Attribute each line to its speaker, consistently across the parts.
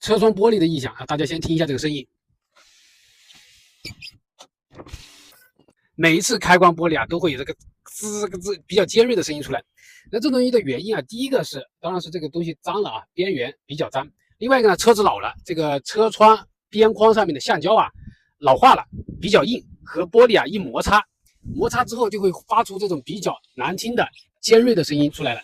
Speaker 1: 车窗玻璃的异响啊，大家先听一下这个声音。每一次开关玻璃啊，都会有这个滋比较尖锐的声音出来。那这东西的原因啊，第一个是当然是这个东西脏了啊，边缘比较脏。另外一个呢，车子老了，这个车窗边框上面的橡胶啊老化了，比较硬，和玻璃啊一摩擦，摩擦之后就会发出这种比较难听的尖锐的声音出来了。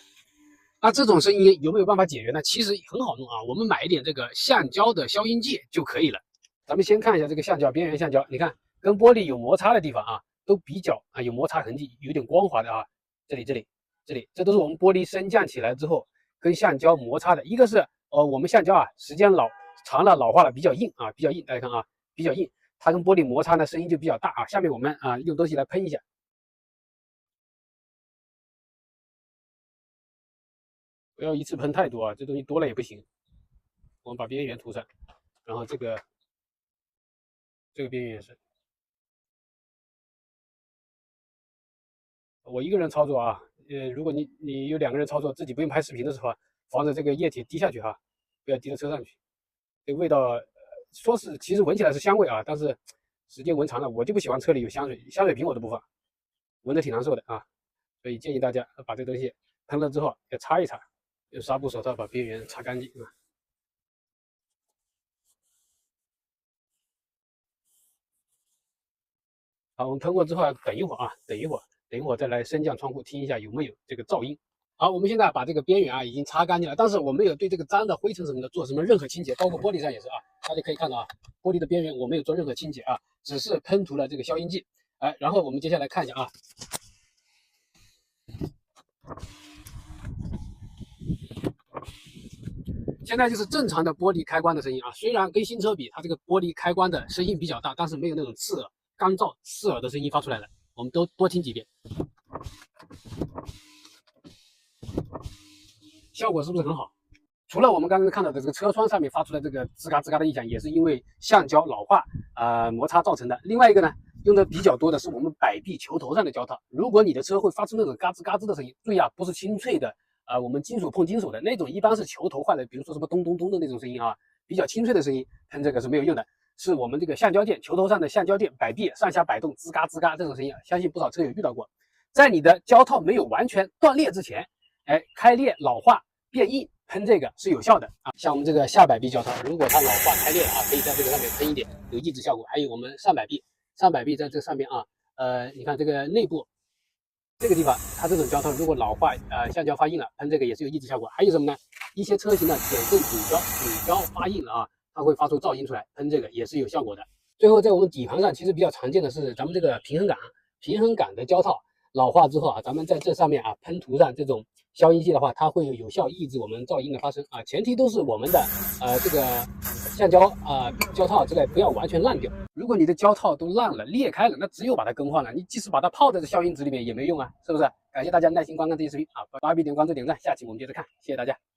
Speaker 1: 那这种声音有没有办法解决呢？其实很好弄啊，我们买一点这个橡胶的消音剂就可以了。咱们先看一下这个橡胶，边缘橡胶，你看跟玻璃有摩擦的地方啊，都比较啊有摩擦痕迹，有点光滑的啊，这里，这都是我们玻璃升降起来之后跟橡胶摩擦的。一个是我们橡胶啊时间长了老化了，比较硬啊，比较硬，大家看啊，比较硬，它跟玻璃摩擦呢声音就比较大啊。下面我们啊用东西来喷一下。不要一次喷太多啊，这东西多了也不行。我们把边缘涂上，然后这个边缘也是。我一个人操作啊，如果你有2个人操作，自己不用拍视频的时候啊，防止这个液体滴下去哈，不要滴到车上去。这个味道，说是其实闻起来是香味啊，但是时间闻长了，我就不喜欢车里有香水，香水瓶我都不放，闻着挺难受的啊。所以建议大家把这东西喷了之后要擦一擦，用纱布手套把边缘擦干净啊。好，我们喷过之后等一会儿啊，等一会儿再来升降窗户听一下有没有这个噪音。好，我们现在把这个边缘啊已经擦干净了，但是我没有对这个脏的灰尘什么的做什么任何清洁，包括玻璃上也是啊，大家可以看到啊，玻璃的边缘我没有做任何清洁啊，只是喷涂了这个消音剂。哎，然后我们接下来看一下啊，现在就是正常的玻璃开关的声音啊，虽然跟新车比，它这个玻璃开关的声音比较大，但是没有那种刺耳、干燥、刺耳的声音发出来了。我们都多听几遍。效果是不是很好？除了我们刚刚看到的这个车窗上面发出来这个吱嘎吱嘎的异响，也是因为橡胶老化摩擦造成的。另外一个呢，用的比较多的是我们摆臂球头上的胶套。如果你的车会发出那种嘎吱嘎吱的声音，注意啊，不是清脆的我们金属碰金属的那种，一般是球头坏了，比如说什么咚咚咚的那种声音啊，比较清脆的声音，喷这个是没有用的。是我们这个橡胶垫球头上的橡胶垫摆臂上下摆动吱嘎吱嘎这种声音，相信不少车友遇到过。在你的胶套没有完全断裂之前，哎，开裂老化变硬，喷这个是有效的啊。像我们这个下摆臂胶套，如果它老化开裂了啊，可以在这个上面喷一点，有抑制效果。还有我们上摆臂在这上面啊，你看这个内部这个地方，它这种胶套如果老化橡胶发硬了，喷这个也是有抑制效果。还有什么呢？一些车型的减震主胶发硬了啊，它会发出噪音出来，喷这个也是有效果的。最后在我们底盘上，其实比较常见的是咱们这个平衡杆的胶套。老化之后啊，咱们在这上面啊喷涂上这种消音剂的话，它会有效抑制我们噪音的发生啊。前提都是我们的这个橡胶胶套这个不要完全烂掉。如果你的胶套都烂了裂开了，那只有把它更换了。你即使把它泡在这消音纸里面也没用啊，是不是？感谢大家耐心观看这期视频啊，把笔点关注点赞，下期我们接着看，谢谢大家。